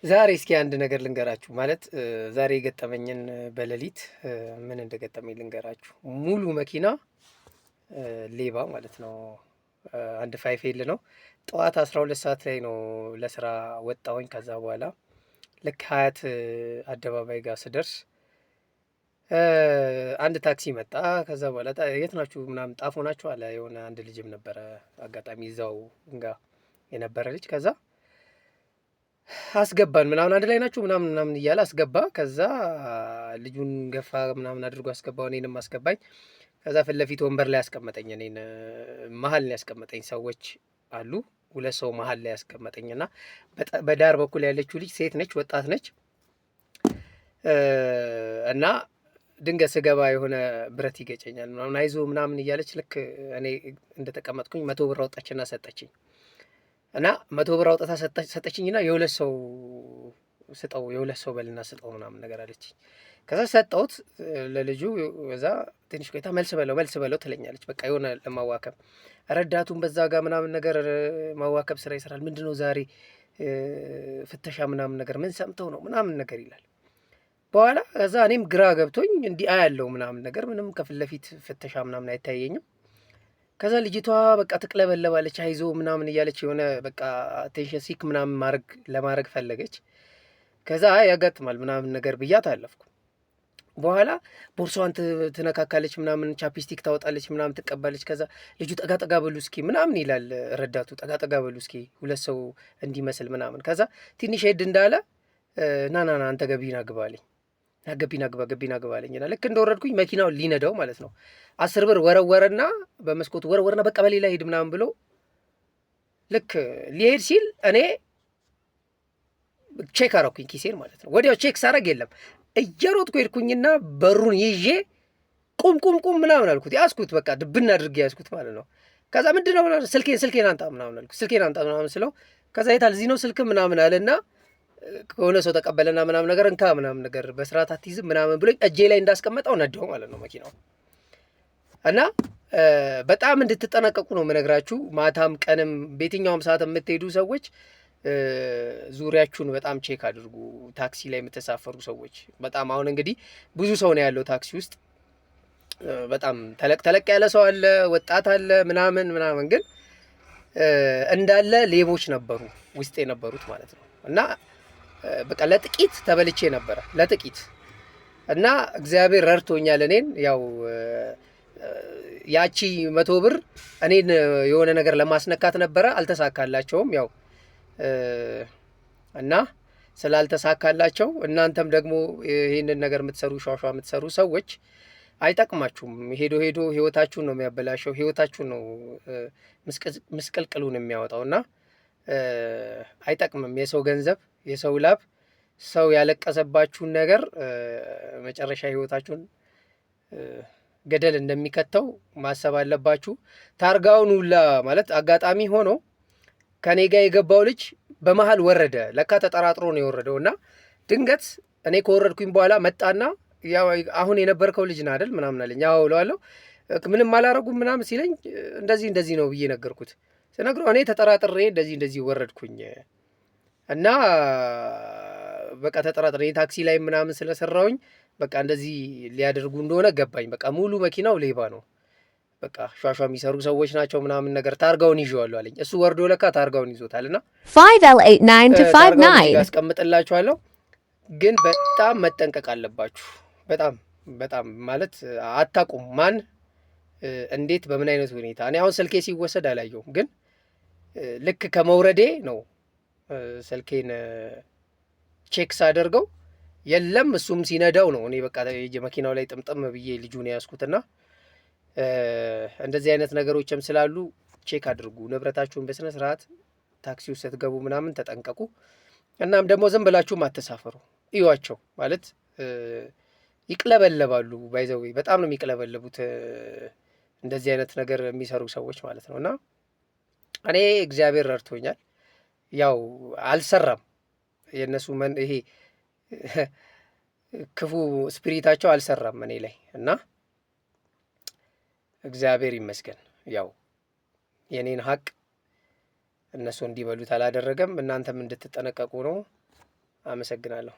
ዛሬ እስኪ አንድ ነገር ልንገራችሁ ማለት ዛሬ የገጠመኝን በሌሊት ምን እንደገጠመኝ ልንገራችሁ። ሙሉ መኪና ሌባ ማለት ነው። አንድ ፋይፌል ነው። ጠዋት 12 ሰዓት ላይ ነው ለስራ ወጣሁኝ። ከዛ በኋላ ልክ ሀያት አደባባይ ጋር ስደርስ አንድ ታክሲ መጣ። ከዛ በኋላ የት ናችሁ ምናምን ጣፎ ናችሁ አለ። የሆነ አንድ ልጅም ነበረ አጋጣሚ እዛው ጋ የነበረ ልጅ። ከዛ አስገባን ምናምን አንድ ላይ ናችሁ ምናምን ምናምን እያለ አስገባ። ከዛ ልጁን ገፋ ምናምን አድርጎ አስገባው፣ እኔንም አስገባኝ። ከዛ ፊት ለፊት ወንበር ላይ ያስቀመጠኝ፣ እኔን መሀል ላይ ያስቀመጠኝ። ሰዎች አሉ ሁለት ሰው መሀል ላይ ያስቀመጠኝ እና በዳር በኩል ያለችው ልጅ ሴት ነች፣ ወጣት ነች። እና ድንገት ስገባ የሆነ ብረት ይገጨኛል ምናምን አይዞ ምናምን እያለች ልክ እኔ እንደተቀመጥኩኝ 100 ብር አወጣችና ሰጠችኝ። እና 100 ብር አውጥታ ሰጠችኝና የሁለት ሰው ስጠው፣ የሁለት ሰው በልና ስጠው ምናምን ነገር አለችኝ። ከዛ ሰጠሁት ለልጁ። እዛ ትንሽ ቆይታ መልስ በለው ትለኛለች። በቃ የሆነ ለማዋከብ ረዳቱን በዛ ጋር ምናምን ነገር ማዋከብ ስራ ይሰራል። ምንድነው ዛሬ ፍተሻ ምናምን ነገር ምን ሰምተው ነው ምናምን ነገር ይላል። በኋላ ከዛ እኔም ግራ ገብቶኝ እንዲህ አያለው ምናምን ነገር ምንም ከፊት ለፊት ፍተሻ ምናምን አይታየኝም። ከዛ ልጅቷ በቃ ትቅለበለባለች፣ አይዞ ምናምን እያለች የሆነ በቃ አቴንሽን ሲክ ምናምን ለማድረግ ፈለገች። ከዛ ያጋጥማል ምናምን ነገር ብያት አለፍኩ። በኋላ ቦርሷን ትነካካለች ምናምን፣ ቻፕስቲክ ታወጣለች ምናምን ትቀባለች። ከዛ ልጁ ጠጋ በሉ እስኪ ምናምን ይላል ረዳቱ፣ ጠጋ በሉ እስኪ ሁለት ሰው እንዲመስል ምናምን። ከዛ ትንሽ ሄድ እንዳለ ናና አንተ ገቢና ግባ አለኝ። ገቢና ግባ አለኝና ልክ እንደወረድኩኝ መኪናውን ሊነዳው ማለት ነው 10 ብር ወረወረና በመስኮቱ ወረወረና በቃ በሌላ ሄድ ምናምን ብሎ ልክ ሊሄድ ሲል እኔ ቼክ አረኩኝ ኪሴን ማለት ነው። ወዲያው ቼክ ሳረግ የለም። እየሮጥኩ ሄድኩኝና በሩን ይዤ ቁም ምናምን አልኩት። ያዝኩት፣ በቃ ድብና አድርጌ ያዝኩት ማለት ነው። ከዛ ምንድነው ስልኬን አንጣ ምናምን አልኩት። ስልኬን አንጣ ምናምን ስለው ከዛ የታል እዚህ ነው ስልክ ምናምን አለና ከሆነ ሰው ተቀበለና ምናምን ነገር እንካ ምናምን ነገር በስርዓት አትይዝም ምናምን ብሎ እጄ ላይ እንዳስቀመጠው ነዳው ማለት ነው መኪናው። እና በጣም እንድትጠነቀቁ ነው የምነግራችሁ። ማታም ቀንም በየትኛውም ሰዓት የምትሄዱ ሰዎች ዙሪያችሁን በጣም ቼክ አድርጉ። ታክሲ ላይ የምትሳፈሩ ሰዎች በጣም አሁን እንግዲህ ብዙ ሰው ነው ያለው ታክሲ ውስጥ። በጣም ተለቅ ያለ ሰው አለ፣ ወጣት አለ ምናምን፣ ግን እንዳለ ሌቦች ነበሩ ውስጥ የነበሩት ማለት ነው። እና በቃ ለጥቂት ተበልቼ ነበረ ለጥቂት። እና እግዚአብሔር ረድቶኛል እኔን። ያው ያቺ 100 ብር እኔን የሆነ ነገር ለማስነካት ነበረ፣ አልተሳካላቸውም። ያው እና ስላልተሳካላቸው እናንተም ደግሞ ይህንን ነገር የምትሰሩ ሿሿ የምትሰሩ ሰዎች አይጠቅማችሁም። ሄዶ ህይወታችሁን ነው የሚያበላሸው፣ ህይወታችሁን ነው ምስቅልቅሉን የሚያወጣው። እና አይጠቅምም። የሰው ገንዘብ፣ የሰው ላብ፣ ሰው ያለቀሰባችሁን ነገር መጨረሻ ህይወታችሁን ገደል እንደሚከተው ማሰብ አለባችሁ። ታርጋውን ሁላ ማለት አጋጣሚ ሆኖ ከኔ ጋር የገባው ልጅ በመሃል ወረደ። ለካ ተጠራጥሮ ነው የወረደው። እና ድንገት እኔ ከወረድኩኝ በኋላ መጣና ያው አሁን የነበርከው ልጅ ነህ አይደል ምናምን አለኝ። ያው እለዋለሁ። ምንም አላረጉም ምናምን ሲለኝ እንደዚህ ነው ብዬ ነገርኩት። ስነግረው እኔ ተጠራጥሬ እንደዚህ ወረድኩኝ እና በቃ ተጠራጥሬ ታክሲ ላይ ምናምን ስለሰራውኝ በቃ እንደዚህ ሊያደርጉ እንደሆነ ገባኝ። በቃ ሙሉ መኪናው ሌባ ነው፣ በቃ ሿሿ የሚሰሩ ሰዎች ናቸው ምናምን ነገር። ታርጋውን ይዤዋለሁ አለኝ። እሱ ወርዶ ለካ ታርጋውን ይዞታልና 5L89 to 59 ያስቀምጥላችኋለሁ። ግን በጣም መጠንቀቅ አለባችሁ። በጣም ማለት አታውቁም ማን እንዴት በምን አይነት ሁኔታ። እኔ አሁን ስልኬ ሲወሰድ አላየሁም፣ ግን ልክ ከመውረዴ ነው ስልኬን ቼክ ሳደርገው የለም። እሱም ሲነዳው ነው እኔ በቃ መኪናው ላይ ጥምጥም ብዬ ልጁን ያዝኩትና እንደዚህ አይነት ነገሮችም ስላሉ ቼክ አድርጉ። ንብረታችሁን በስነ ስርዓት ታክሲ ውስጥ ስትገቡ ምናምን ተጠንቀቁ። እናም ደግሞ ዝም ብላችሁም አትሳፈሩ። እዩዋቸው ማለት ይቅለበለባሉ። ባይዘው በጣም ነው የሚቅለበለቡት እንደዚህ አይነት ነገር የሚሰሩ ሰዎች ማለት ነው። እና እኔ እግዚአብሔር ረድቶኛል። ያው አልሰራም፣ የእነሱ ይሄ ክፉ ስፒሪታቸው አልሰራም እኔ ላይ እና እግዚአብሔር ይመስገን። ያው የኔን ሀቅ እነሱ እንዲበሉት አላደረገም። እናንተም እንድትጠነቀቁ ነው። አመሰግናለሁ።